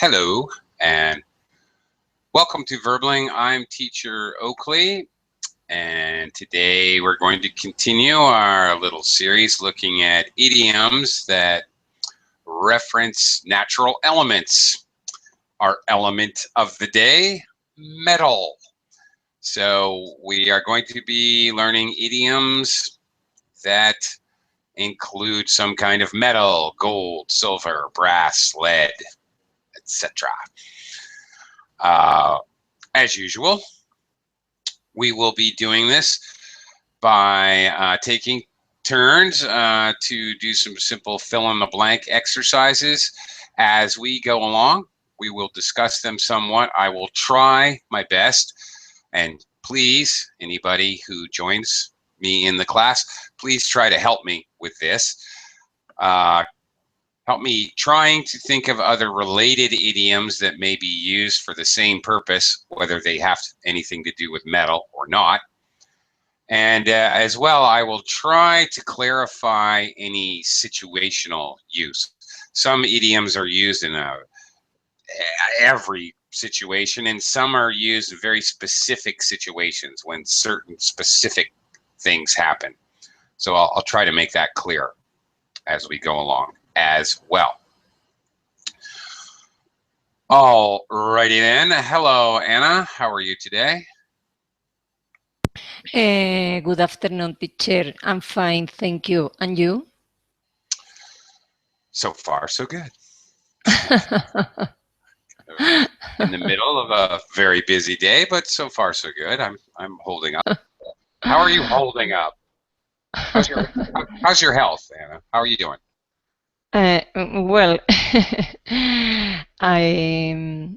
Hello and welcome to Verbling. I'm teacher Oakley, and today we're going to continue our little series looking at idioms that reference natural elements. Our element of the day, metal. So we are going to be learning idioms that include some kind of metal, gold, silver, brass, lead, etc. As usual, we will be doing this by taking turns to do some simple fill-in-the-blank exercises as we go along. We will discuss them somewhat. I will try my best, and please, anybody who joins me in the class, please try to help me with this. Help me trying to think of other related idioms that may be used for the same purpose, whether they have anything to do with metal or not. And as well, I will try to clarify any situational use. Some idioms are used in every situation, and some are used in very specific situations when certain specific things happen. So I'll try to make that clear as we go along as well. Alrighty then. Hello, Anna. How are you today? Good afternoon, teacher. I'm fine, thank you. And you? So far, so good. In the middle of a very busy day, but so far, so good. I'm holding up. How are you holding up? How's your health, Anna? How are you doing? Well, I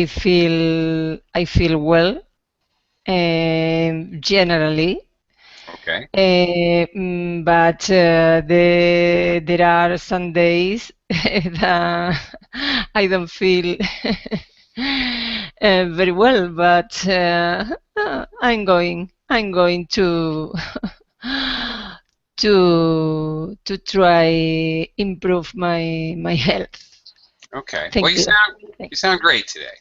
feel well, generally. Okay. But there are some days that I don't feel very well, but I'm going to to try improve my health. Okay. Thank well, you. You sound great today.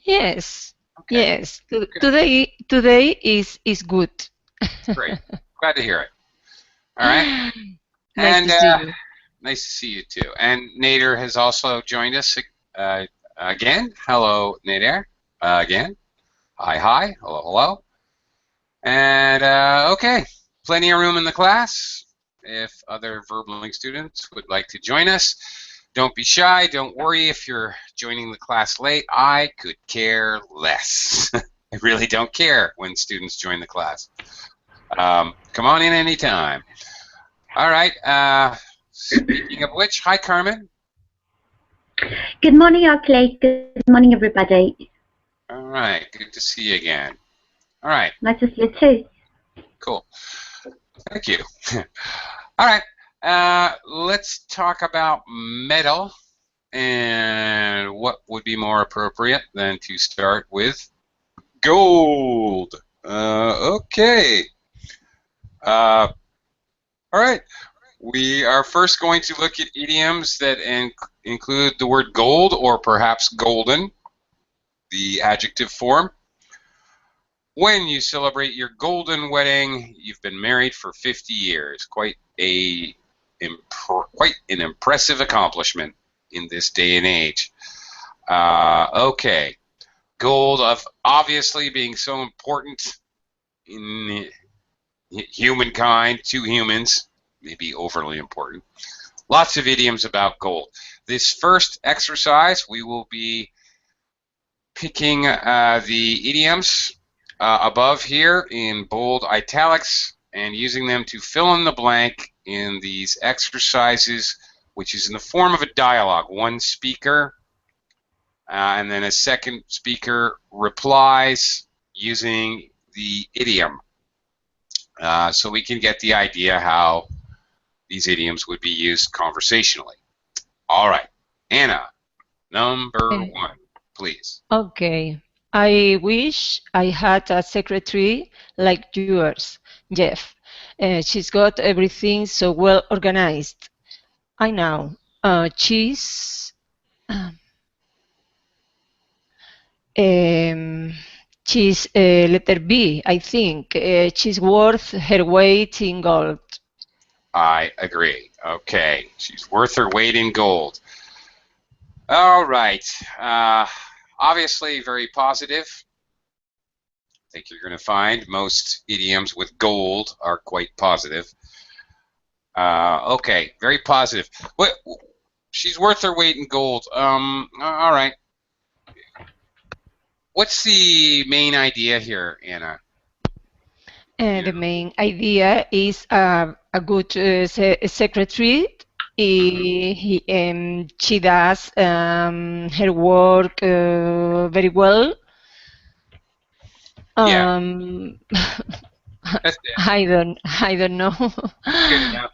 Yes. Okay. Yes. Today is good. Great. Glad to hear it. All right. Nice to see you. Nice to see you too. And Nader has also joined us again. Hello, Nader. Again. Hi. Hello. And okay, plenty of room in the class. If other Verbling students would like to join us, don't be shy. Don't worry if you're joining the class late. I could care less. I really don't care when students join the class. Come on in anytime. All right. Speaking of which, hi, Carmen. Good morning, Oakley. Good morning, everybody. All right. Good to see you again. All right. Nice to see you too. Cool. Thank you. All right. Let's talk about metal, and what would be more appropriate than to start with gold. Okay. All right. We are first going to look at idioms that include the word gold, or perhaps golden, the adjective form. When you celebrate your golden wedding, you've been married for 50 years. Quite an impressive accomplishment in this day and age. Okay. Gold, of obviously being so important in humankind, to humans, maybe overly important. Lots of idioms about gold. This first exercise, we will be picking the idioms above here in bold italics and using them to fill in the blank in these exercises, which is in the form of a dialogue. One speaker and then a second speaker replies using the idiom. So we can get the idea how these idioms would be used conversationally. All right. Anna, number one, please. Okay. I wish I had a secretary like yours, Jeff. She's got everything so well organized. I know. She's She's letter B, I think. She's worth her weight in gold. I agree. Okay, she's worth her weight in gold. All right. Obviously, very positive. I think you're going to find most idioms with gold are quite positive. Okay, very positive. What? She's worth her weight in gold. All right. What's the main idea here, Anna? The main idea is a good secretary. She does her work very well. Yeah. That's it. I don't know. Good enough.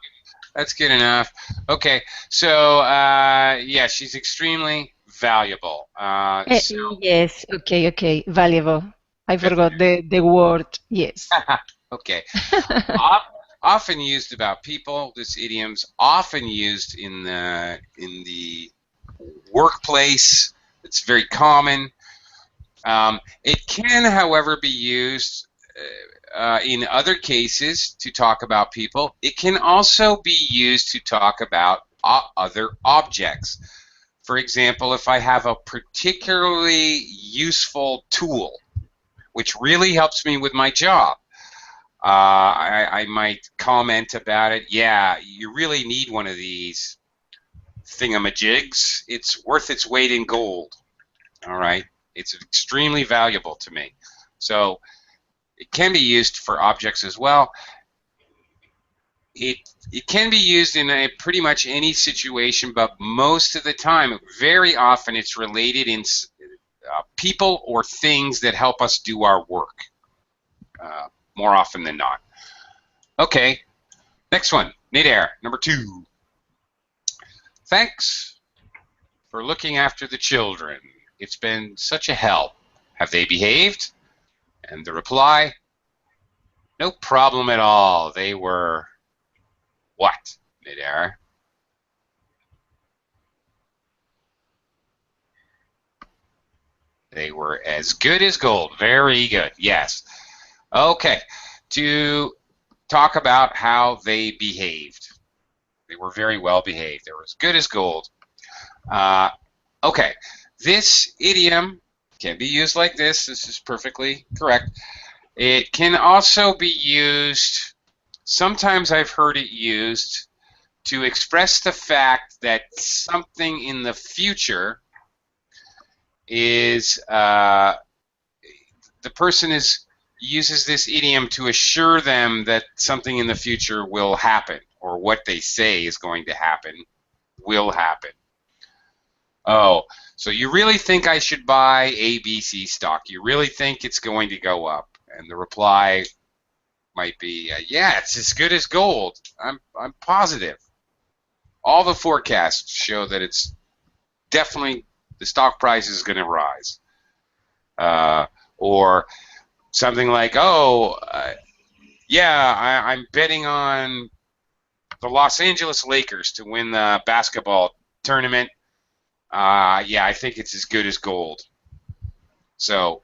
That's good enough. Okay, so yeah, she's extremely valuable. Yes, okay, valuable. I forgot the word. Yes. Okay. Often used about people. This idiom's often used in the workplace. It's very common. It can, however, be used in other cases to talk about people. It can also be used to talk about other objects. For example, if I have a particularly useful tool, which really helps me with my job, I might comment about it. Yeah, you really need one of these thingamajigs. It's worth its weight in gold. All right, it's extremely valuable to me. So it can be used for objects as well. It can be used in pretty much any situation, but most of the time, very often, it's related in people or things that help us do our work. More often than not. Okay, next one, Nader, number 2. Thanks for looking after the children. It's been such a help. Have they behaved? And the reply, no problem at all. They were what, Nader? They were as good as gold. Very good, yes. Okay, to talk about how they behaved. They were very well behaved. They were as good as gold. Okay, this idiom can be used like this. This is perfectly correct. It can also be used, sometimes I've heard it used, to express the fact that something in the future is, the person uses this idiom to assure them that something in the future will happen, or what they say is going to happen will happen. Oh, so you really think I should buy ABC stock? You really think it's going to go up? And the reply might be, yeah, it's as good as gold. I'm positive. All the forecasts show that it's definitely, the stock price is going to rise. Or something like, oh, yeah, I'm betting on the Los Angeles Lakers to win the basketball tournament. Yeah, I think it's as good as gold. So,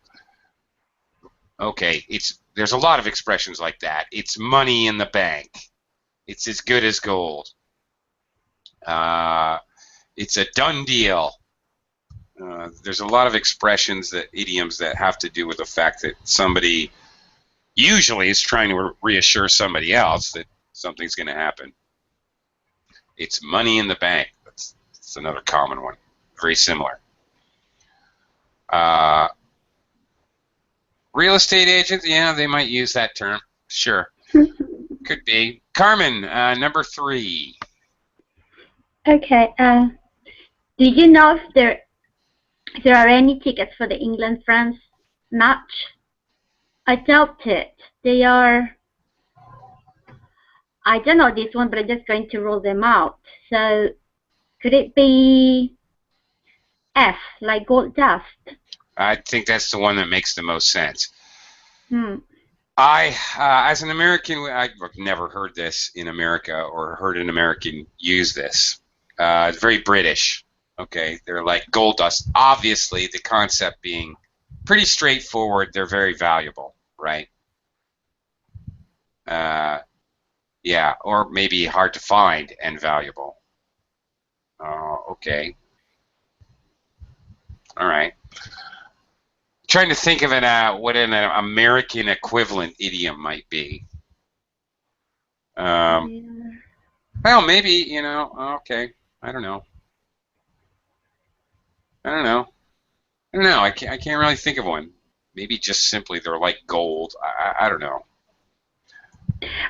okay, there's a lot of expressions like that. It's money in the bank. It's as good as gold. It's a done deal. There's a lot of expressions, idioms that have to do with the fact that somebody usually is trying to reassure somebody else that something's going to happen. It's money in the bank. That's another common one. Very similar. Real estate agents, yeah, they might use that term. Sure. Could be. Carmen, number 3. Okay. Do you know if there are any tickets for the England-France match? I doubt it. They are. I don't know this one, but I'm just going to rule them out. So, could it be F, like gold dust? I think that's the one that makes the most sense. Hmm. As an American, I've never heard this in America or heard an American use this. It's very British. Okay, they're like gold dust. Obviously, the concept being pretty straightforward. They're very valuable, right? Yeah, or maybe hard to find and valuable. Okay. All right. Trying to think of what an American equivalent idiom might be. Well, maybe, you know, okay. I don't know. I don't know. I don't know. I can't really think of one. Maybe just simply they're like gold. I don't know.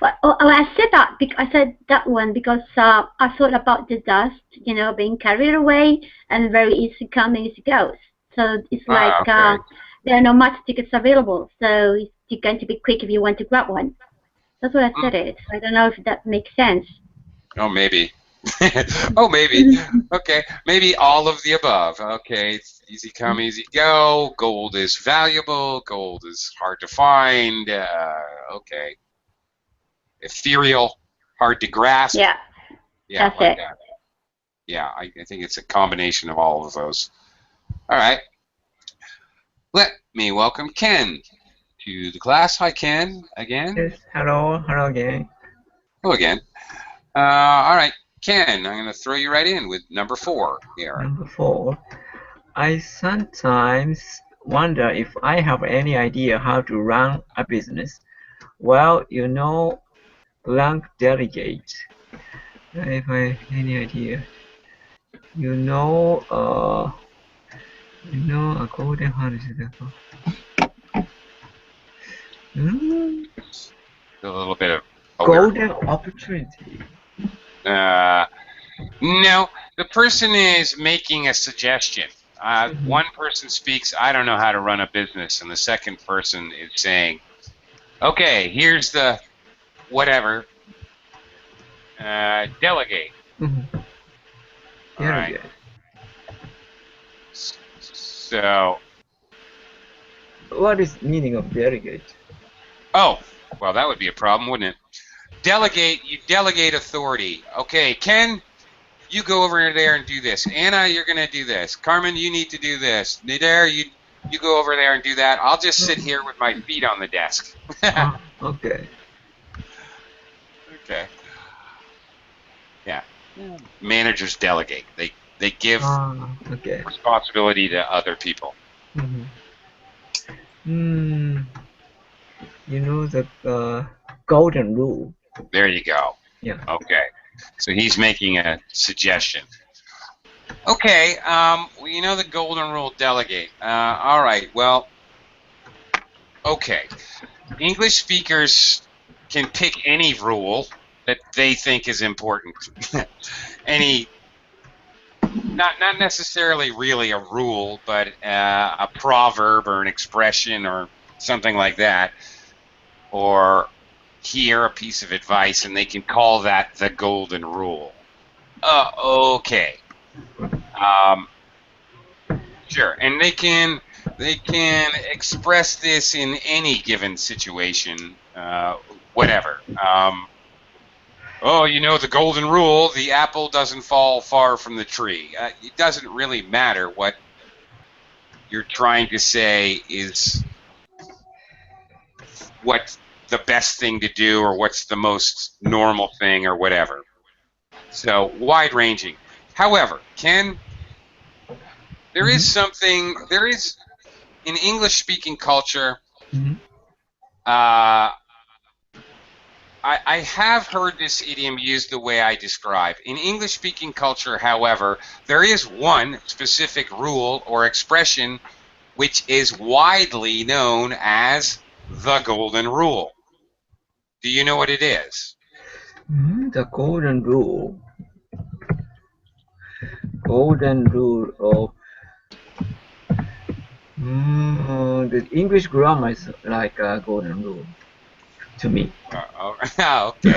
Well, I said that I said that one because I thought about the dust, you know, being carried away and very easy coming, easy goes. So it's like Okay. there are not much tickets available, so you're going to be quick if you want to grab one. That's what I said it. I don't know if that makes sense. Oh, maybe. Oh, maybe. Okay. Maybe all of the above. Okay. It's easy come, easy go. Gold is valuable. Gold is hard to find. Okay. Ethereal, hard to grasp. Yeah, Yeah, that's like it. that. Yeah, I think it's a combination of all of those. All right. Let me welcome Ken to the class. Hi, Ken. Again. Yes, hello again. Hello again. All right, Ken, I'm going to throw you right in with number 4 here. Number 4. I sometimes wonder if I have any idea how to run a business. Well, you know, blank delegate. If I have any idea. You know, a golden, how does it go? A little bit of a Golden opportunity. No, the person is making a suggestion. One person speaks, I don't know how to run a business, and the second person is saying, okay, here's the whatever, delegate. All right. So. What is the meaning of delegate? Oh, well, that would be a problem, wouldn't it? Delegate, you delegate authority. Okay, Ken, you go over there and do this. Anna, you're going to do this. Carmen, you need to do this. Nader, you go over there and do that. I'll just sit here with my feet on the desk. Okay. Okay. Yeah. Managers delegate. They give responsibility to other people. You know the golden rule. There you go. Yeah. Okay. So he's making a suggestion. Okay. Well, you know the golden rule, delegate. All right. Well. Okay. English speakers can pick any rule that they think is important. Any. Not necessarily really a rule, but a proverb or an expression or something like that, or hear a piece of advice, and they can call that the golden rule. Okay. Sure, and they can express this in any given situation, whatever. Oh, you know the golden rule, the apple doesn't fall far from the tree. It doesn't really matter what you're trying to say is what's the best thing to do or what's the most normal thing or whatever. So wide-ranging. However, Ken, there is something, in English-speaking culture, I have heard this idiom used the way I describe. In English-speaking culture, however, there is one specific rule or expression which is widely known as the golden rule. Do you know what it is? The golden rule. Golden rule of the English grammar is like a golden rule to me. Okay.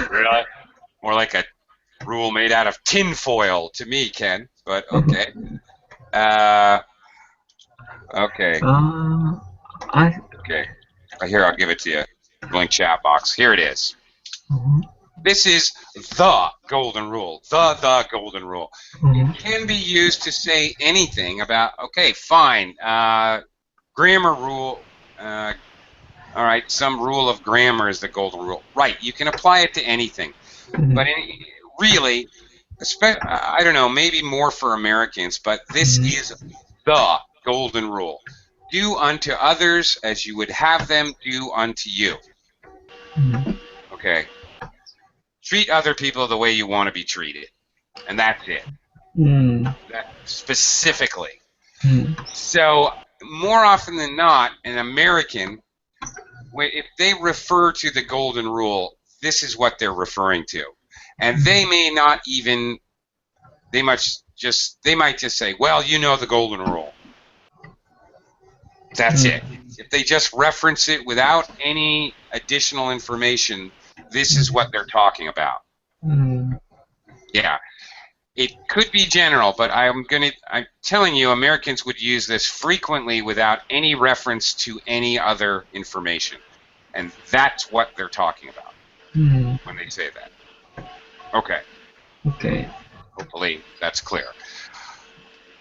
Really? More like a rule made out of tinfoil to me, Ken. But okay. Okay. Okay. Here, I'll give it to you. Blank chat box. Here it is. This is the golden rule. The golden rule. It can be used to say anything about, okay, fine, grammar rule, all right, some rule of grammar is the golden rule. Right, you can apply it to anything. But really, I don't know, maybe more for Americans, but this is the golden rule. Do unto others as you would have them do unto you. Okay? Treat other people the way you want to be treated. And that's it. That specifically. So, more often than not, an American, if they refer to the golden rule, this is what they're referring to. And they may not even, they might just say, well, you know the golden rule. That's it. If they just reference it without any additional information, this is what they're talking about. Yeah. It could be general, but I'm telling you, Americans would use this frequently without any reference to any other information. And that's what they're talking about when they say that. Okay. Okay. Hopefully that's clear.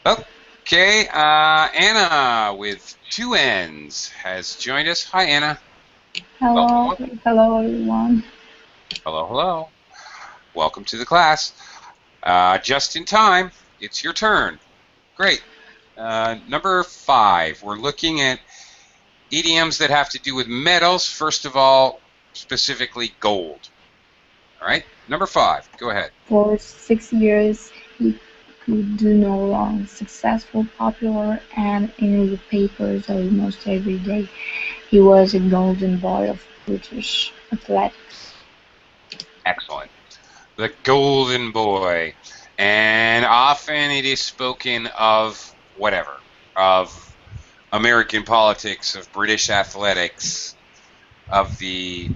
Okay, Anna with 2 N's has joined us. Hi, Anna. Hello, hello everyone. Hello, hello. Welcome to the class. Just in time, it's your turn. Great. Number 5, we're looking at idioms that have to do with metals. First of all, specifically gold. All right, number 5, go ahead. For 6 years, he could do no wrong. Successful, popular, and in the papers almost every day. He was a golden boy of British athletics. Excellent. The golden boy. And often it is spoken of whatever, of American politics, of British athletics, of the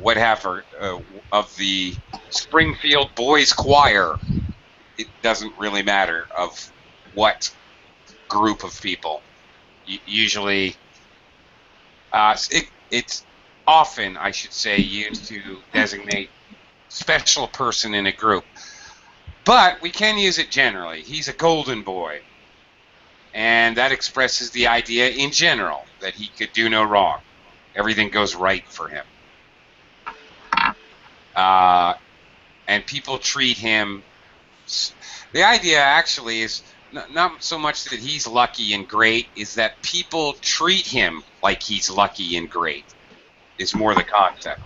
whatever, of the Springfield Boys Choir. It doesn't really matter of what group of people. Usually, it's often, I should say, used to designate special person in a group. But we can use it generally. He's a golden boy. And that expresses the idea in general that he could do no wrong. Everything goes right for him. And people treat him... The idea actually is not so much that he's lucky and great, is that people treat him like he's lucky and great, is more the concept.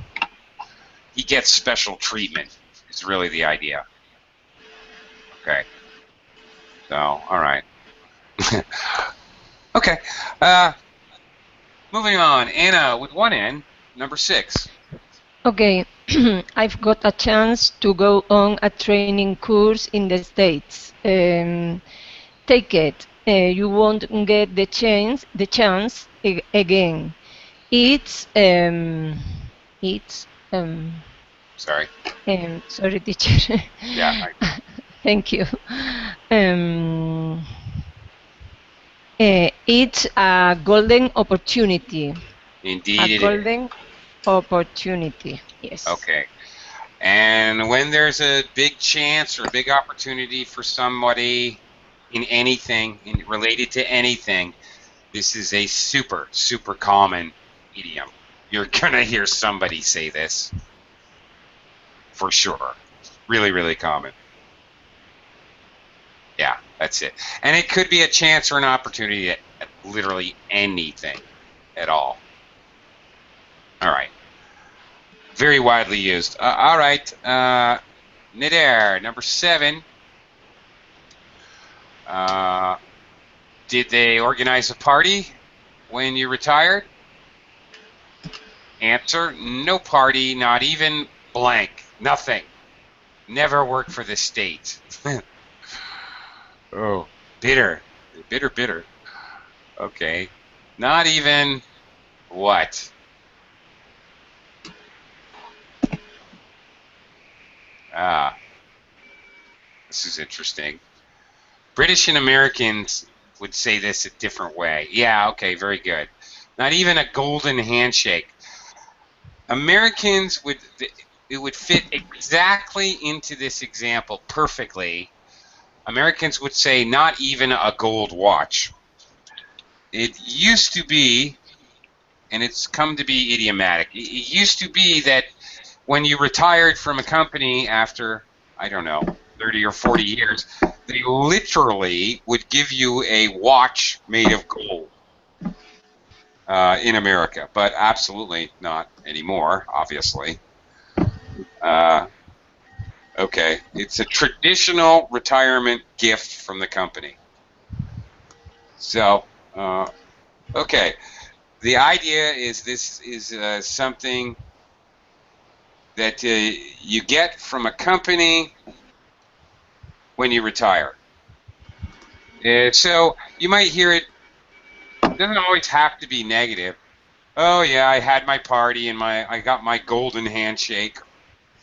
He gets special treatment, is really the idea. Okay. So, all right. Okay. Moving on. Anna with 1 N, number 6. Okay. I've got a chance to go on a training course in the States. Take it. You won't get the chance again. It's Sorry. Sorry, teacher. Yeah. Thank you. It's a golden opportunity. Indeed A it is. golden opportunity. Yes. Okay. And when there's a big chance or a big opportunity for somebody in anything, related to anything, this is a super, super common idiom. You're going to hear somebody say this. For sure. Really, really common. Yeah, that's it. And it could be a chance or an opportunity at literally anything at all. All right. Very widely used. All right. Nidair, number 7. Did they organize a party when you retired? Answer, no party, not even blank. Nothing. Never worked for the state. Oh, bitter. Bitter, bitter. Okay. Not even what? This is interesting. British and Americans would say this a different way. Yeah, okay, very good. Not even a golden handshake. Americans would, it would fit exactly into this example perfectly. Americans would say not even a gold watch. It used to be, and it's come to be idiomatic, it used to be that when you retired from a company after, I don't know, 30 or 40 years, they literally would give you a watch made of gold in America, but absolutely not anymore, obviously. Okay, it's a traditional retirement gift from the company. So, okay, the idea is this is something that you get from a company when you retire. So you might hear it. It doesn't always have to be negative. Oh yeah, I had my party and I got my golden handshake.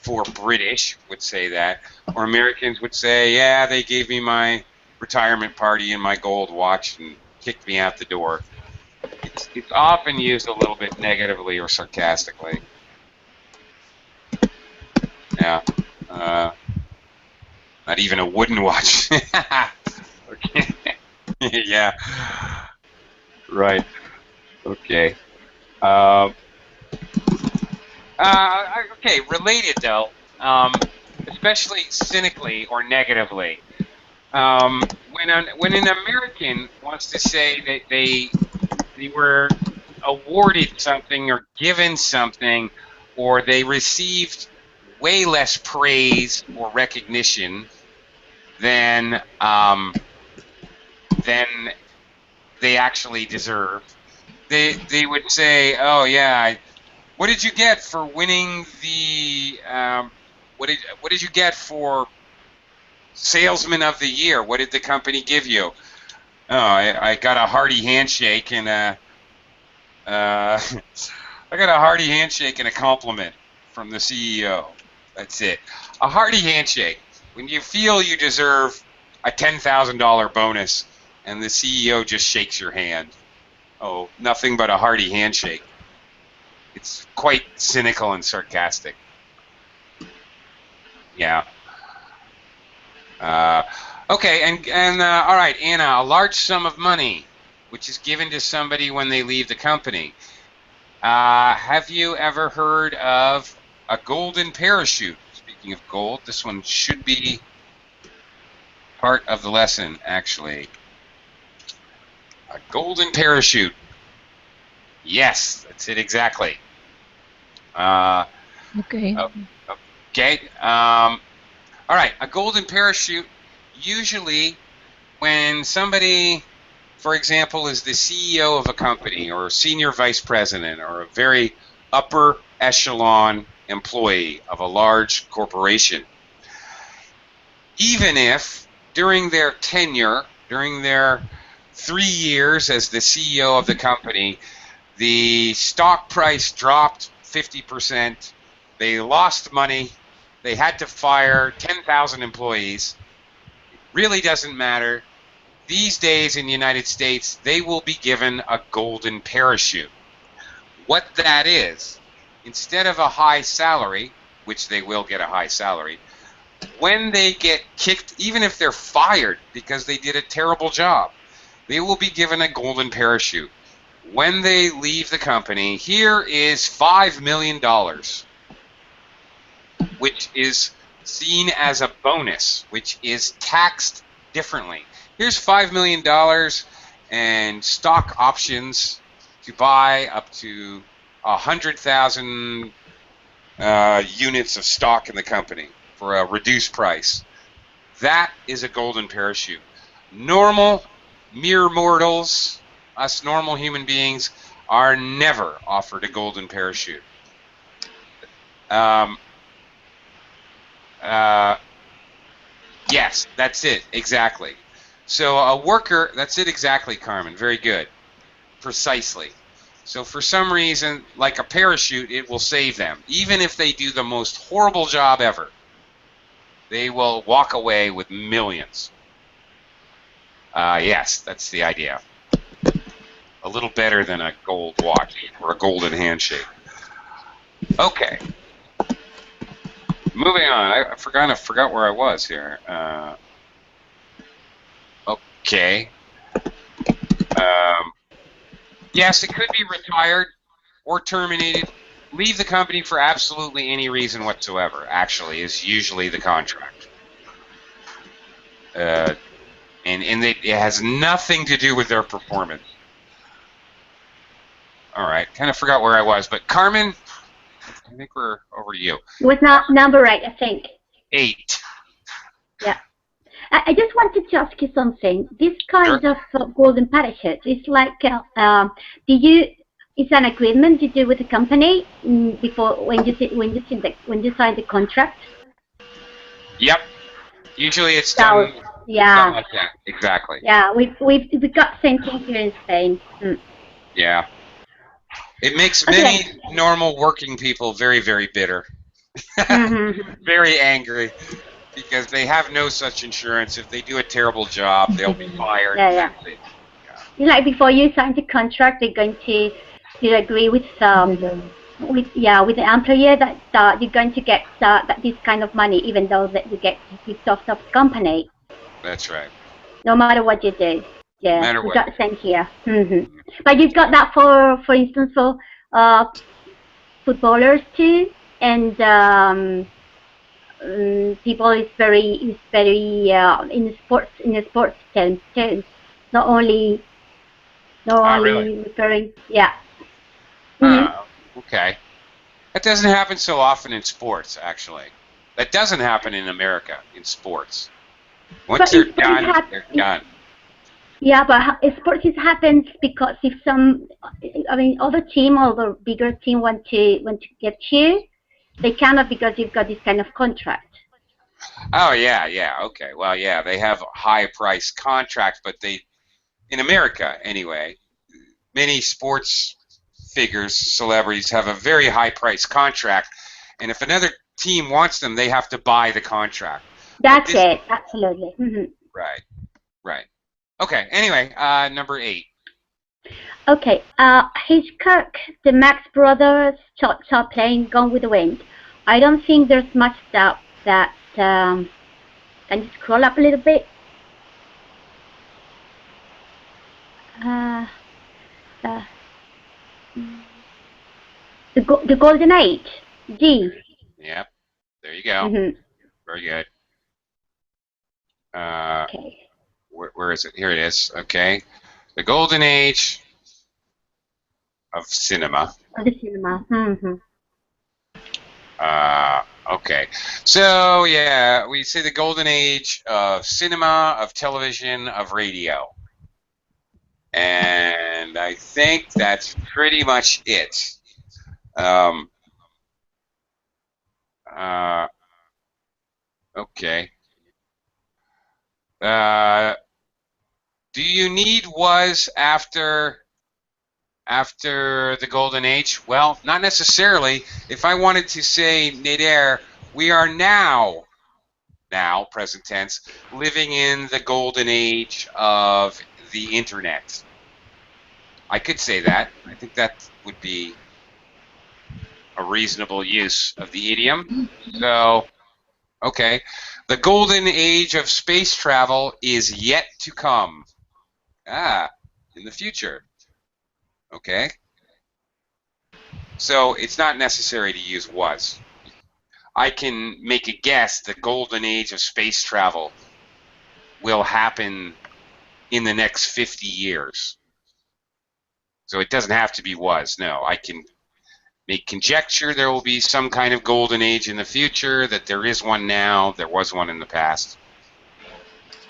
For British would say that, or Americans would say, yeah, they gave me my retirement party and my gold watch and kicked me out the door. It's often used a little bit negatively or sarcastically. Yeah. Not even a wooden watch. Okay. Yeah. Right. Okay. Okay. Related though, especially cynically or negatively. When an American wants to say that they were awarded something or given something, or they received way less praise or recognition than than they actually deserve. They would say, "Oh yeah, what did you get for winning the what did you get for Salesman of the Year? What did the company give you?" Oh, I got a hearty handshake and I got a hearty handshake and a compliment from the CEO. That's it. A hearty handshake. When you feel you deserve a $10,000 bonus and the CEO just shakes your hand. Oh, nothing but a hearty handshake. It's quite cynical and sarcastic. Yeah. Okay, and all right, Anna, a large sum of money, which is given to somebody when they leave the company. Have you ever heard of a golden parachute? Speaking of gold, this one should be part of the lesson, actually. A golden parachute. Yes, that's it exactly. Okay. Okay. All right, a golden parachute, usually when somebody, for example, is the CEO of a company or a senior vice president or a very upper echelon employee of a large corporation, even if during their tenure, during their 3 years as the CEO of the company, the stock price dropped 50%, they lost money, they had to fire 10,000 employees, it really doesn't matter. These days in the United States, they will be given a golden parachute. What that is, instead of a high salary, which they will get a high salary, when they get kicked, even if they're fired because they did a terrible job, they will be given a golden parachute. When they leave the company, here is $5 million, which is seen as a bonus, which is taxed differently. Here's $5 million and stock options to buy up to 100,000 units of stock in the company for a reduced price. That is a golden parachute. Normal, mere mortals, us normal human beings, are never offered a golden parachute. Yes, that's it, exactly. So a worker, that's it exactly, Carmen. Very good. Precisely. So for some reason, like a parachute, it will save them. Even if they do the most horrible job ever, they will walk away with millions. Yes, that's the idea. A little better than a gold watch or a golden handshake. Okay. Moving on. I forgot where I was here. Okay. Yes, it could be retired or terminated. Leave the company for absolutely any reason whatsoever, actually, is usually the contract. And it has nothing to do with their performance. All right, kind of forgot where I was, but Carmen, I think we're over to you. Was not number 8, I think. 8. Yeah. I just wanted to ask you something. This kind Sure. of golden parachute is like, it's an agreement you do with the company before when you sign the contract. Yep. Usually it's done. Yeah. Done like that. Exactly. Yeah, we got same thing here in Spain. Yeah. It makes many normal working people very, very bitter. Very angry. Because they have no such insurance. If they do a terrible job, they'll be fired. Yeah. Like before you sign the contract, they're going to agree with the employer that you're going to get this kind of money, even though that you get kicked off the company. That's right. No matter what you do. Yeah, no matter we what. got the same here. But you've got that for instance, for footballers too, and people is very in the sports terms too. Not only Really? referring. Yeah. Okay. That doesn't happen so often in sports, actually. That doesn't happen in America in sports. Once they're done, they're done. Yeah, but sports happens because if other team or the bigger team want to get you, they cannot because you've got this kind of contract. Oh yeah, okay. Well, yeah, they have a high-price contract, but in America anyway, many sports figures, celebrities have a very high-price contract, and if another team wants them, they have to buy the contract. That's it, absolutely. Right. Okay. Anyway, number 8. Okay. Hitchcock, the Marx Brothers, start playing Gone with the Wind. I don't think there's much doubt that. Can you scroll up a little bit? The Golden Age. G. Yep. There you go. Very good. Okay. Where is it? Here it is. Okay. The Golden Age of cinema. Okay. So, yeah, we say the Golden Age of cinema, of television, of radio. And I think that's pretty much it. Okay. Do you need was after the Golden Age? Well, not necessarily. If I wanted to say, Nader, we are now, present tense, living in the Golden Age of the Internet. I could say that. I think that would be a reasonable use of the idiom. So, okay. The Golden Age of space travel is yet to come. In the future. Okay? So it's not necessary to use was. I can make a guess the Golden Age of space travel will happen in the next 50 years. So it doesn't have to be was. No, I can make conjecture there will be some kind of Golden Age in the future, that there is one now, there was one in the past.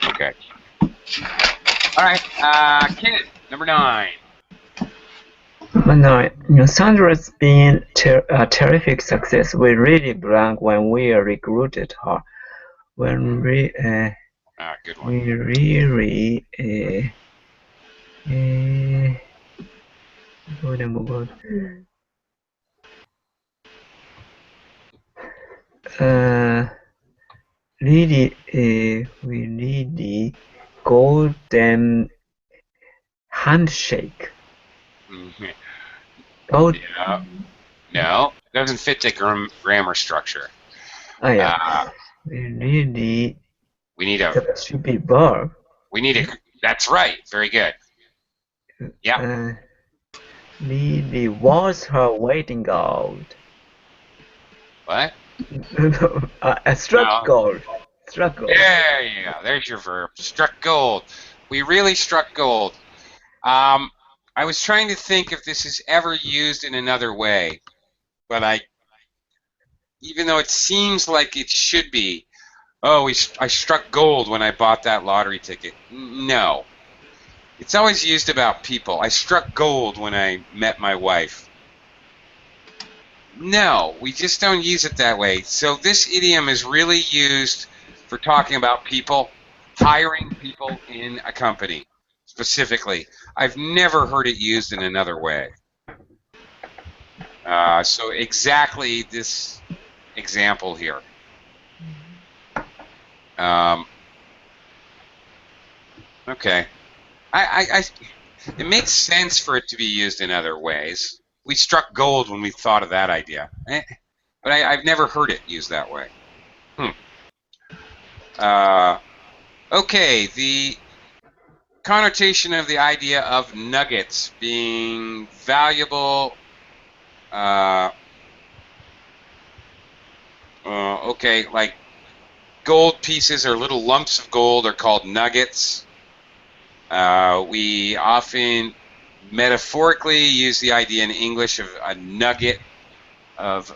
Okay. All right, Ken, number 9. No, Sandra's been a terrific success. We really blank when we recruited her. When we good one. we really we really golden handshake. No, Doesn't fit the grammar structure. Oh yeah. We need We need a. the stupid verb. We need a. That's right. Very good. Yeah. Lily was her waiting gold. What? Struck No. gold. Struck gold. There you go. There's your verb. Struck gold. We really struck gold. I was trying to think if this is ever used in another way, but even though it seems like it should be, oh, I struck gold when I bought that lottery ticket. No. It's always used about people. I struck gold when I met my wife. No, we just don't use it that way. So this idiom is really used for talking about people, hiring people in a company, specifically. I've never heard it used in another way. So exactly this example here. Okay. It makes sense for it to be used in other ways. We struck gold when we thought of that idea. But I've never heard it used that way. Okay, the connotation of the idea of nuggets being valuable. Okay, like gold pieces or little lumps of gold are called nuggets. We often metaphorically use the idea in English of a nugget of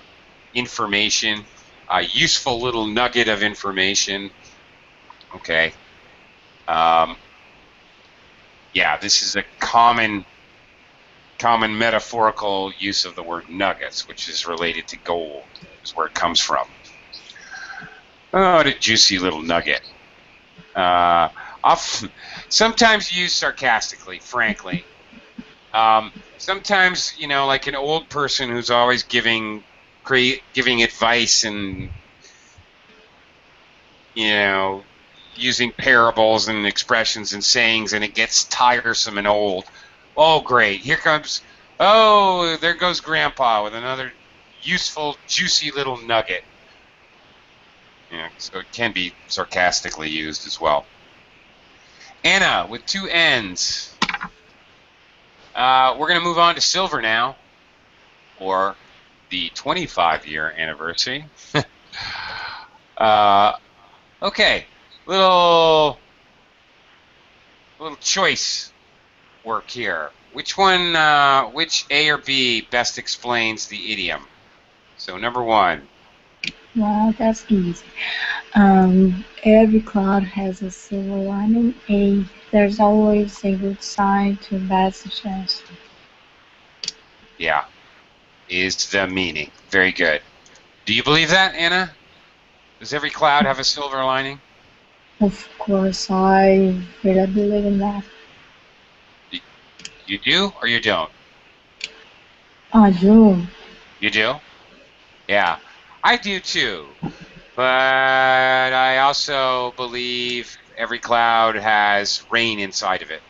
information, a useful little nugget of information. Okay. Yeah, this is a common metaphorical use of the word nuggets, which is related to gold, is where it comes from. Oh, what a juicy little nugget. Sometimes used sarcastically, frankly. Sometimes, like an old person who's always giving advice and, using parables and expressions and sayings, and it gets tiresome and old. Oh, great. There goes Grandpa with another useful, juicy little nugget. So it can be sarcastically used as well. Anna, with 2 N's. We're going to move on to silver now, or the 25-year anniversary. Okay, little choice work here. Which A or B best explains the idiom? So number 1. Well, that's easy. Every cloud has a silver lining. A. There's always a good side to a bad situation. Yeah, is the meaning. Very good. Do you believe that, Anna? Does every cloud have a silver lining? Of course, I really believe in that. You do or you don't? I do. You do? Yeah, I do too. But I also believe every cloud has rain inside of it.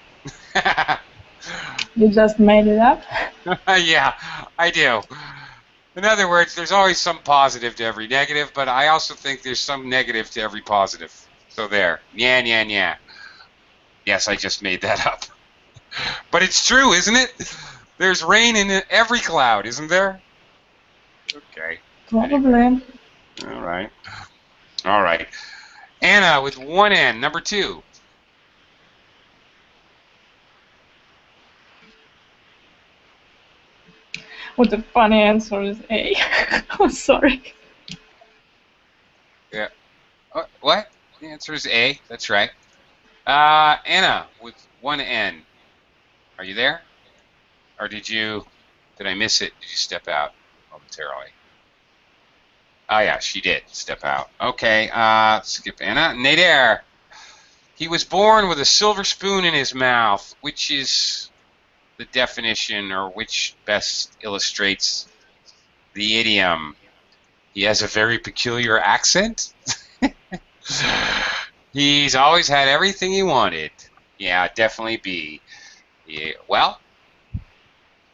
You just made it up? Yeah, I do. In other words, there's always some positive to every negative, but I also think there's some negative to every positive. So there. Yeah. Yes, I just made that up. But it's true, isn't it? There's rain in every cloud, isn't there? Okay. Probably. All right. Anna with 1 N, number 2. Well, the funny answer is A. I'm sorry. Yeah. What? The answer is A. That's right. Anna with 1 N. Are you there? Or did I miss it? Did you step out momentarily? Oh, yeah, she did step out. Okay, skip Anna. Nader. He was born with a silver spoon in his mouth, which is the definition, or which best illustrates the idiom. He has a very peculiar accent. He's always had everything he wanted. Yeah, definitely B. Yeah, well,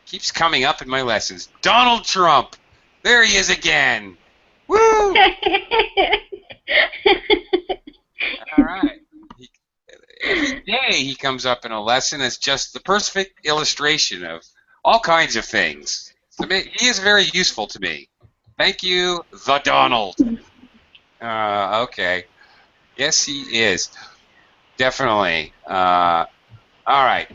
keeps coming up in my lessons. Donald Trump. There he is again. Woo! All right. Every day he comes up in a lesson as just the perfect illustration of all kinds of things. So he is very useful to me. Thank you, the Donald. Okay. Yes, he is. Definitely. All right.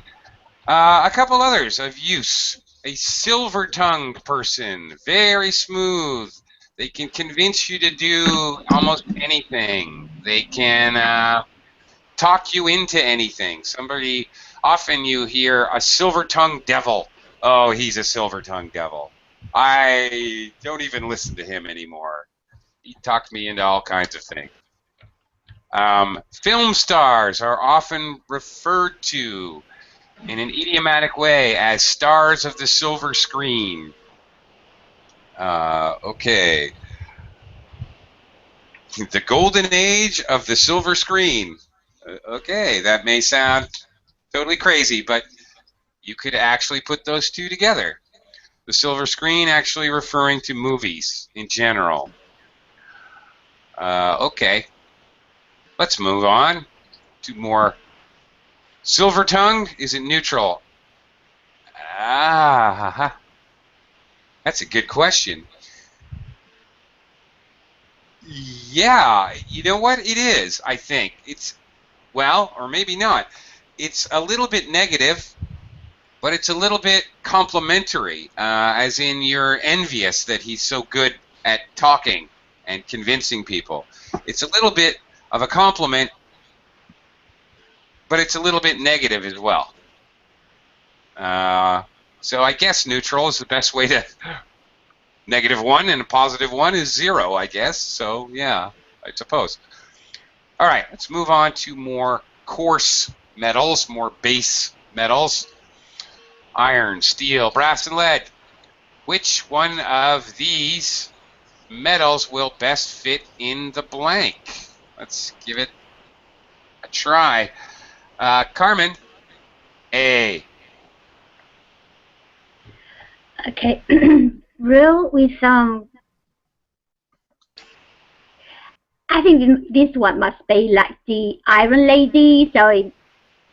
A couple others of use. A silver-tongued person, very smooth. They can convince you to do almost anything. They can talk you into anything. Often you hear a silver-tongued devil. Oh, he's a silver-tongued devil. I don't even listen to him anymore. He talked me into all kinds of things. Film stars are often referred to in an idiomatic way as stars of the silver screen. Okay. The golden age of the silver screen. Okay, that may sound totally crazy, but you could actually put those two together. The silver screen actually referring to movies in general. Okay. Let's move on to more. Silver tongue, is it neutral? That's a good question. Yeah, you know what? It is, I think. Well, or maybe not. It's a little bit negative, but it's a little bit complimentary, as in you're envious that he's so good at talking and convincing people. It's a little bit of a compliment, but it's a little bit negative as well. So I guess neutral is the best way to... -1 and a +1 is 0, I guess. So, yeah, I suppose. All right, let's move on to more coarse metals, more base metals. Iron, steel, brass, and lead. Which one of these metals will best fit in the blank? Let's give it a try. Carmen, A. Okay. Real with some. I think this one must be like the Iron Lady, so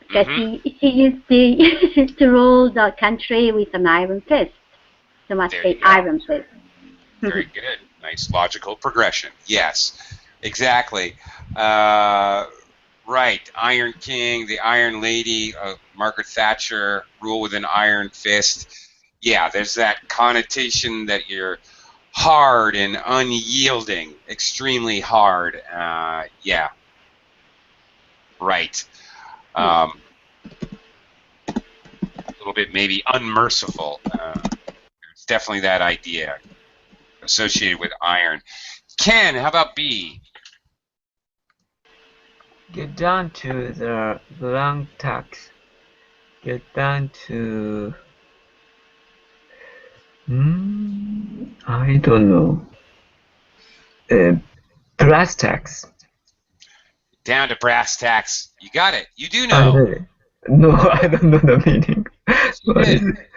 because she used to rule the country with an iron fist, so must be Iron Fist. Very good. Nice logical progression. Yes, exactly. Right. Iron King, the Iron Lady, Margaret Thatcher, rule with an iron fist. Yeah, there's that connotation that you're hard and unyielding, extremely hard. Yeah. Right. A little bit maybe unmerciful. It's definitely that idea associated with iron. Ken, how about B? Get down to the blank text. Get down to... I don't know. Brass tacks. Down to brass tacks. You got it. You do know. Really? No, I don't know the meaning.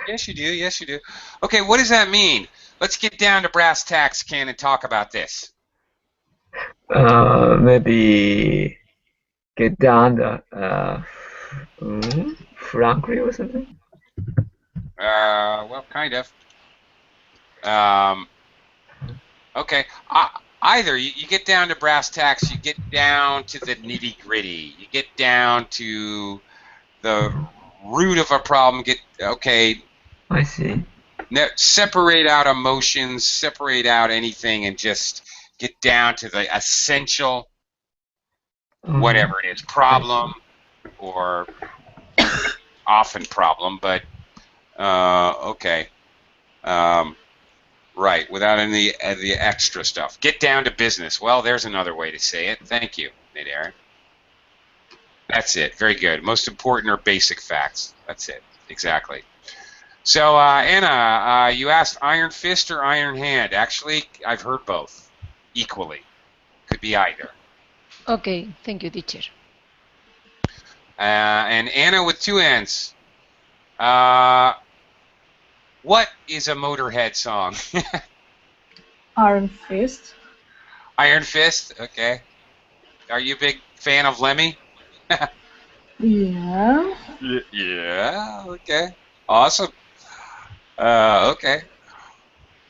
Yes, you do. Yes, you do. Okay, what does that mean? Let's get down to brass tacks, Ken, and talk about this. Maybe get down the Frankly or something? Well, kind of. Okay. Either you get down to brass tacks, you get down to the nitty gritty, you get down to the root of a problem. Okay. I see. Now, separate out emotions, separate out anything, and just get down to the essential, whatever it is, problem, or often problem, but okay. Right, without any of the extra stuff. Get down to business. Well, there's another way to say it. Thank you, Nate Aaron. That's it. Very good. Most important are basic facts. That's it. Exactly. So, Anna, you asked iron fist or iron hand. Actually, I've heard both equally. Could be either. Okay, thank you, teacher. And Anna with 2 N's. What is a Motorhead song? Iron Fist. Iron Fist. Okay. Are you a big fan of Lemmy? Yeah. Yeah. Okay. Awesome. Okay.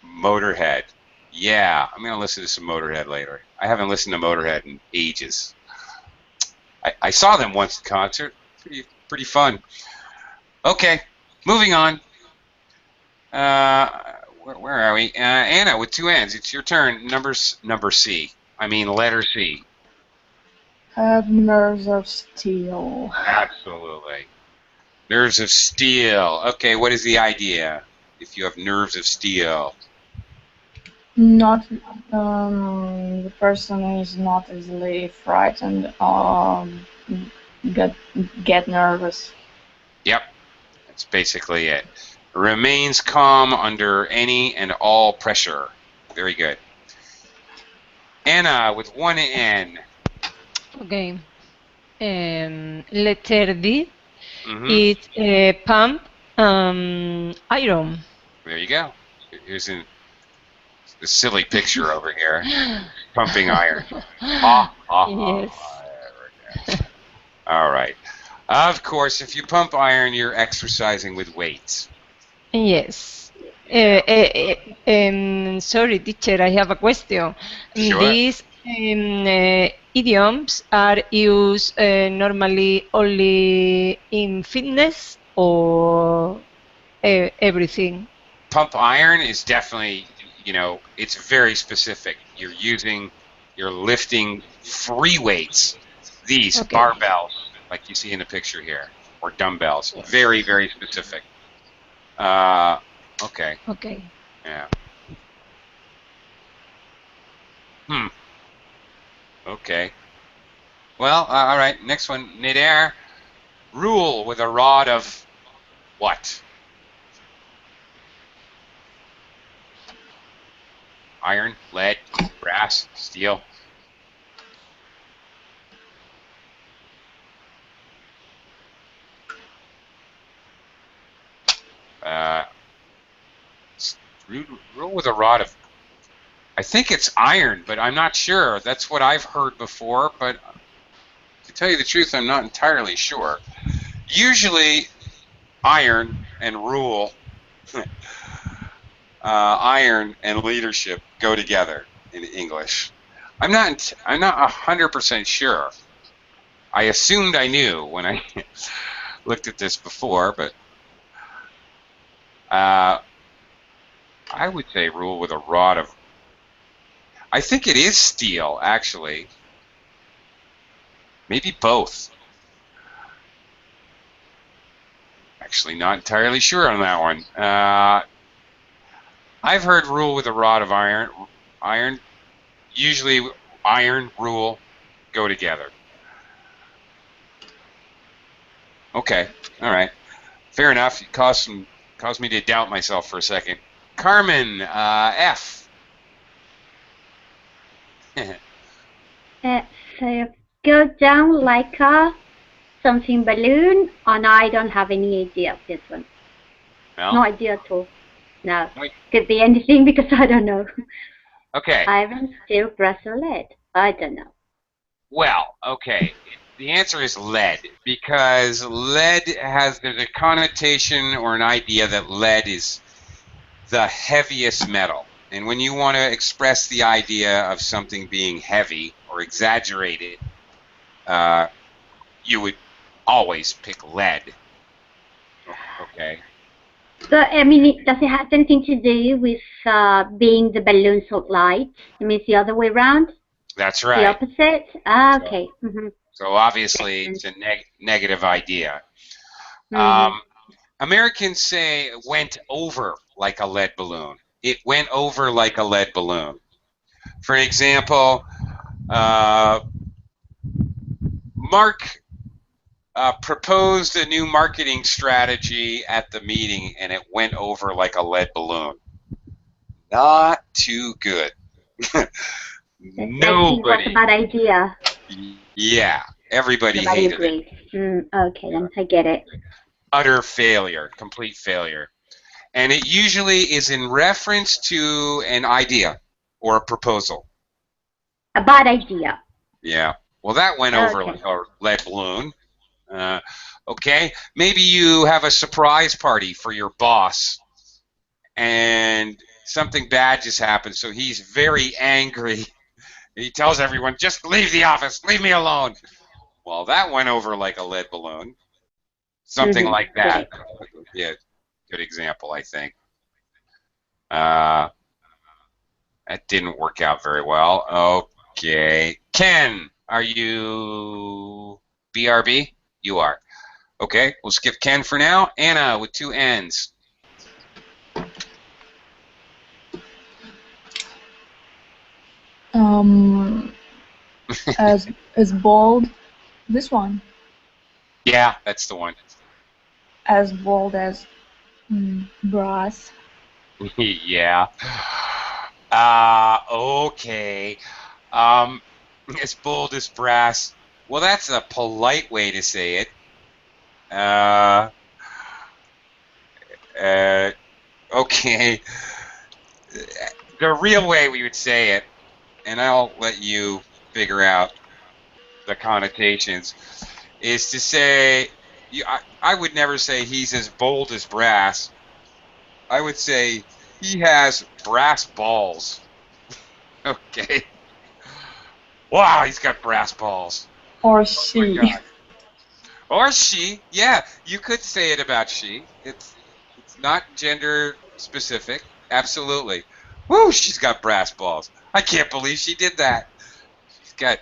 Motorhead. Yeah, I'm gonna listen to some Motorhead later. I haven't listened to Motorhead in ages. I saw them once in concert. Pretty fun. Okay, moving on. Where are we? Anna with two N's. It's your turn. Number C. I mean letter C. Have nerves of steel. Absolutely. Nerves of steel. Okay, what is the idea? If you have nerves of steel. Not the person is not easily frightened. Get get nervous. Yep, that's basically it. Remains calm under any and all pressure. Very good. Anna with one N. Okay. Letter D. Mm-hmm. It's pump iron. There you go. Here's a silly picture over here. Pumping iron. Ha, ha, ha. Yes. All right. Of course, if you pump iron, you're exercising with weights. Yes. Sorry, teacher, I have a question. Sure. These idioms are used normally only in fitness or everything? Pump iron is definitely, it's very specific. You're lifting free weights. These Okay. barbells, like you see in the picture here, or dumbbells. Yes. Very, very specific. Okay. Okay. Yeah. Okay. Well, all right. Next one. Midair. Rule with a rod of what? Iron, lead, brass, steel. Rule with a rod of. I think it's iron, but I'm not sure. That's what I've heard before, but to tell you the truth, I'm not entirely sure. Usually, iron and rule, iron and leadership go together in English. I'm not 100% sure. I assumed I knew when I looked at this before, but I would say rule with a rod of. I think it is steel, actually. Maybe both. Actually, not entirely sure on that one. I've heard rule with a rod of iron. Usually, iron, rule go together. Okay, all right, fair enough. It caused me to doubt myself for a second. Carmen, F. So go down like a something balloon, and I don't have any idea of this one. Well, no idea at all. No, could be anything because I don't know. Okay. Iron, steel, brass, or lead. I don't know. Well, okay. The answer is lead, because lead there's a connotation or an idea that lead is the heaviest metal. And when you want to express the idea of something being heavy or exaggerated, you would always pick lead. Okay. So, I mean, does it have anything to do with being the balloons of light? I mean, it's the other way around? That's right. The opposite? Ah, okay. So obviously it's a negative idea. Americans say it went over like a lead balloon. It went over like a lead balloon. For example, Mark proposed a new marketing strategy at the meeting, and it went over like a lead balloon. Not too good. Nobody. It was a bad idea. Yeah, everybody hated agreed. Okay, then I get it. Utter failure, complete failure. And it usually is in reference to an idea. or a proposal? A bad idea. Yeah. Well, that went over Okay. like a lead balloon. Okay. Maybe you have a surprise party for your boss, and something bad just happened, so he's very angry. He tells everyone, just leave the office, leave me alone. Well, that went over like a lead balloon. Something like that would be a good example, I think. Uh, that didn't work out very well. Okay. Ken, are you BRB? You are. Okay, we'll skip Ken for now. Anna with 2 N's. As bold. This one. Yeah, that's the one. As bold as brass. Yeah. Okay. As bold as brass. Well, that's a polite way to say it. Okay. The real way we would say it, and I'll let you figure out the connotations, is to say, I would never say he's as bold as brass. I would say he has brass balls. Okay. Wow, he's got brass balls. Or Oh my she. God. Or she. Yeah, you could say it about she. It's not gender specific. Absolutely. Woo, she's got brass balls. I can't believe she did that. She's got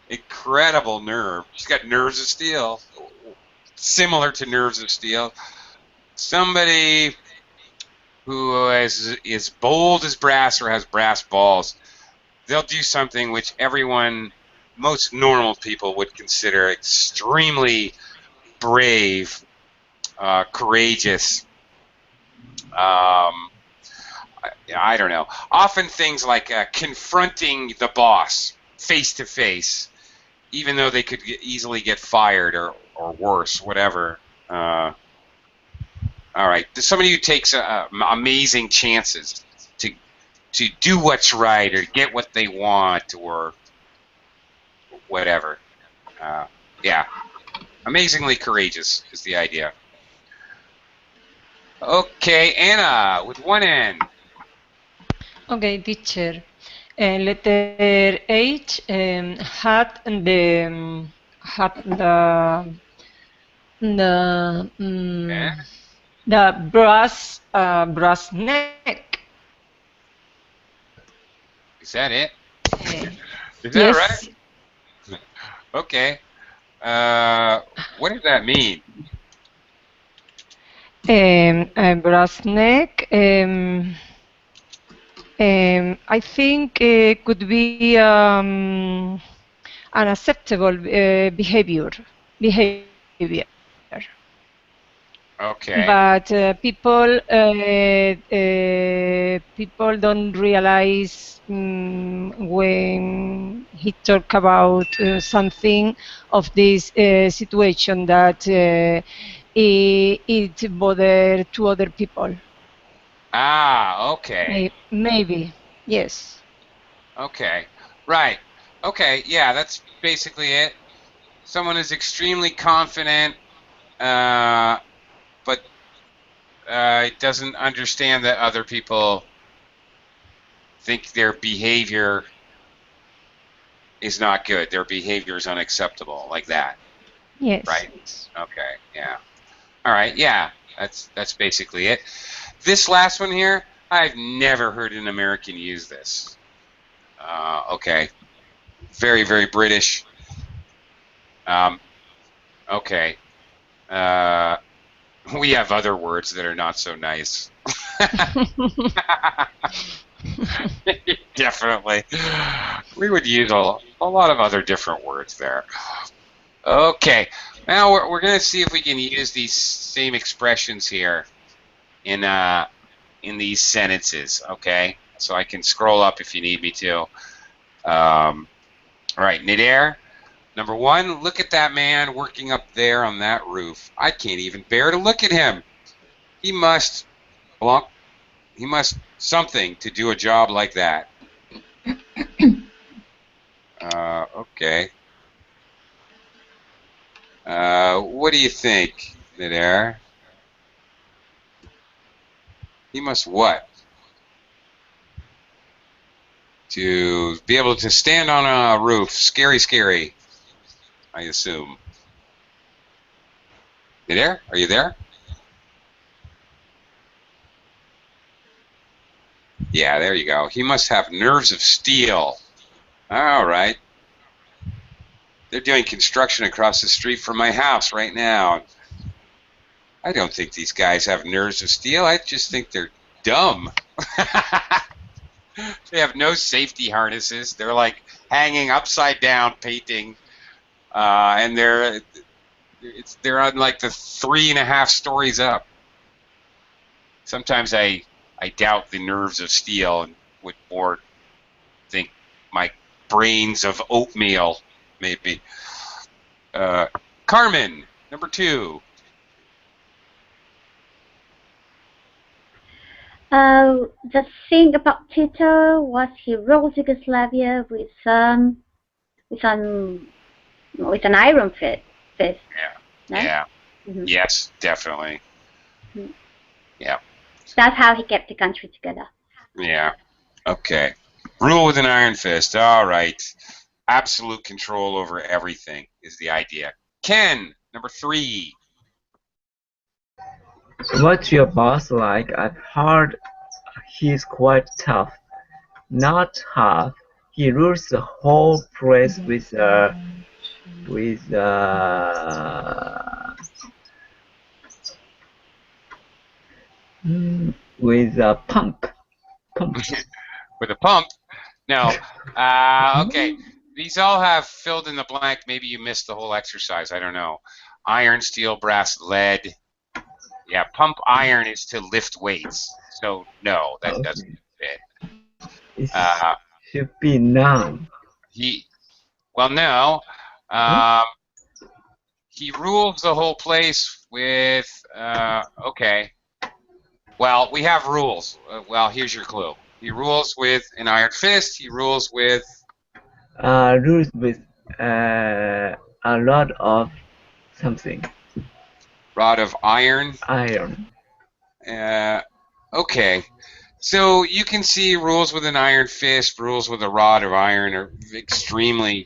incredible nerve. She's got nerves of steel. Similar to nerves of steel. Somebody who is bold as brass or has brass balls, they'll do something which most normal people would consider extremely brave, courageous. I don't know. Often things like confronting the boss face to face, even though they could easily get fired or worse, whatever. All right. There's somebody who takes amazing chances to do what's right or get what they want or whatever. Yeah. Amazingly courageous is the idea. Okay, Anna with 1 N. Okay, teacher. Letter H the Yeah. the brass neck. Is that it? Uh, Is that yes. right? Okay. What does that mean? Brass neck. I think it could be unacceptable behavior. Okay. But people don't realize when he talk about something of this situation that it bother to other people. Okay. Maybe, yes. Okay. Right. Okay. Yeah, that's basically it. Someone is extremely confident, but doesn't understand that other people think their behavior is not good. Their behavior is unacceptable, like that. Yes. Right? Okay. Yeah. All right. Yeah. That's basically it. This last one here, I've never heard an American use this. Okay. Very, very British. Okay. We have other words that are not so nice. Definitely. We would use a lot of other different words there. Okay. Now we're going to see if we can use these same expressions here in these sentences, okay? So I can scroll up if you need me to. All right, Nader. Number 1, look at that man working up there on that roof. I can't even bear to look at him. He must something to do a job like that. Okay. What do you think, Midair? He must what? To be able to stand on a roof. Scary, scary, I assume. Midair, are you there? Yeah, there you go. He must have nerves of steel. All right. They're doing construction across the street from my house right now. I don't think these guys have nerves of steel. I just think they're dumb. They have no safety harnesses. They're like hanging upside down painting, and they're on like the 3.5 stories up. Sometimes I doubt the nerves of steel and would more think my brains of oatmeal, maybe. Carmen, number 2. The thing about Tito was he ruled Yugoslavia with an iron fist. Yeah. Right? Yeah. Mm-hmm. Yes, definitely. Mm-hmm. Yeah. That's how he kept the country together. Yeah. Okay. Rule with an iron fist. All right. Absolute control over everything is the idea. Ken, number 3. What's your boss like? I've heard he's quite tough. Not half. He rules the whole place with a pump. With a pump. No. Okay. These all have filled in the blank. Maybe you missed the whole exercise. I don't know. Iron, steel, brass, lead. Yeah, pump iron is to lift weights. So, no, that Okay. doesn't fit. It should be none. No. He rules the whole place with, okay. Well, we have rules. Well, here's your clue. He rules with an iron fist. He rules with... rules with a lot of something. Rod of iron. Iron. Okay. So you can see rules with an iron fist, rules with a rod of iron are extremely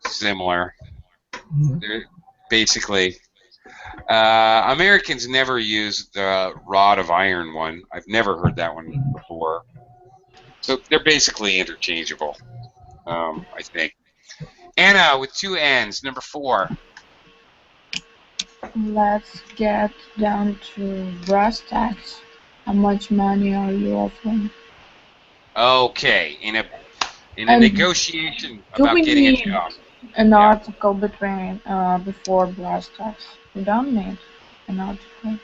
similar. They're basically... Americans never use the rod of iron one. I've never heard that one before. So they're basically interchangeable, I think. Anna with 2 N's, number 4. Let's get down to brass tacks. How much money are you offering? Okay, in a negotiation about getting a job. An article before brass tacks. We don't need an article.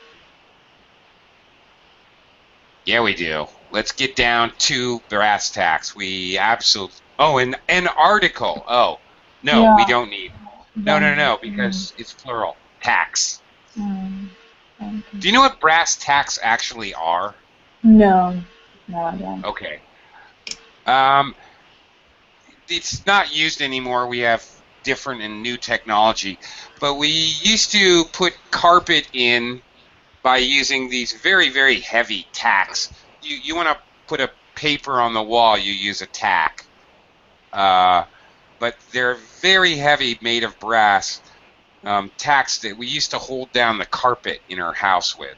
Yeah, we do. Let's get down to brass tacks. We absolutely... Oh, an article. Oh, no, Yeah. we don't need... No, because it's plural. Tacks. Okay. Do you know what brass tacks actually are? No, I don't. Okay. It's not used anymore. We have different and new technology. But we used to put carpet in by using these very, very heavy tacks. You want to put a paper on the wall, you use a tack. But they're very heavy, made of brass. Tacks that we used to hold down the carpet in our house with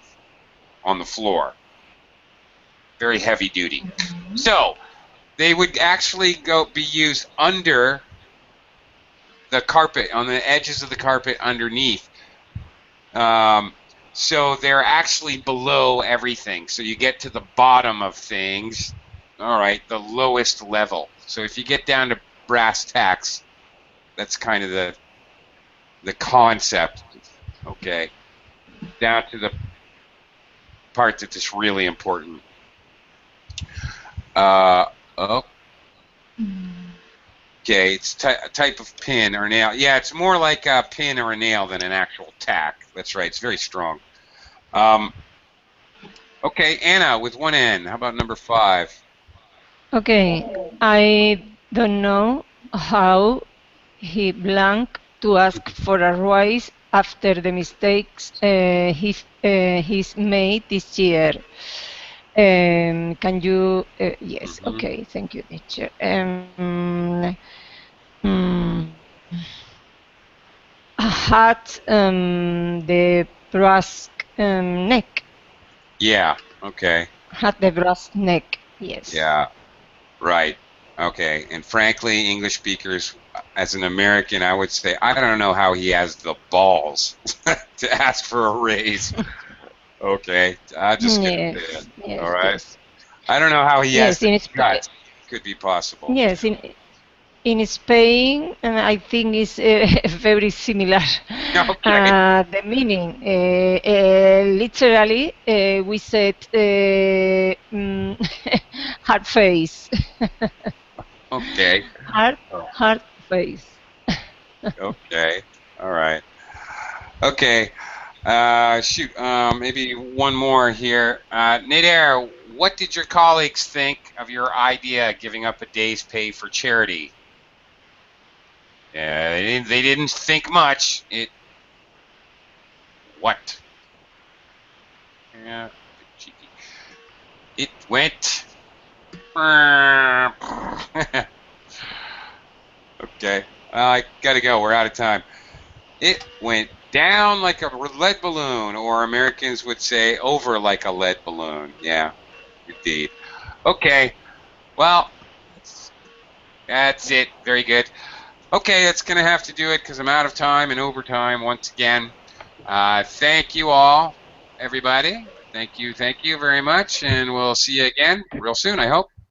on the floor. Very heavy duty. So they would actually be used under the carpet, on the edges of the carpet underneath. So they're actually below everything. So you get to the bottom of things, all right, the lowest level. So if you get down to brass tacks, that's kind of the concept, okay, down to the part that is really important. Okay, it's a type of pin or nail. Yeah, it's more like a pin or a nail than an actual tack. That's right, it's very strong. Okay, Anna with 1 N. How about number 5? Okay, I don't know how he blank to ask for a rise after the mistakes he's made this year. Can you? Yes. Mm-hmm. Okay. Thank you, teacher. Mm, had the brass neck. Yeah. Okay. Had the brass neck. Yes. Yeah. Right. Okay. And frankly, English speakers, as an American, I would say I don't know how he has the balls to ask for a raise. Okay. I'm just gonna say it. Yes. All Yes. right. Yes. I don't know how he has Yes. the guts. Could be possible. Yes. In Spain, I think it's very similar. Okay. The meaning, literally, we said hard face, Okay. hard, Oh, hard face. okay. All right. Okay. Shoot. Maybe one more here. Nader, what did your colleagues think of your idea of giving up a day's pay for charity? Yeah, they didn't think much. What? Yeah, bit cheeky. It went. Okay. I gotta go. We're out of time. It went down like a lead balloon, or Americans would say over like a lead balloon. Yeah, indeed. Okay. Well, that's it. Very good. Okay, that's going to have to do it because I'm out of time and overtime once again. Thank you all, everybody. Thank you very much, and we'll see you again real soon, I hope.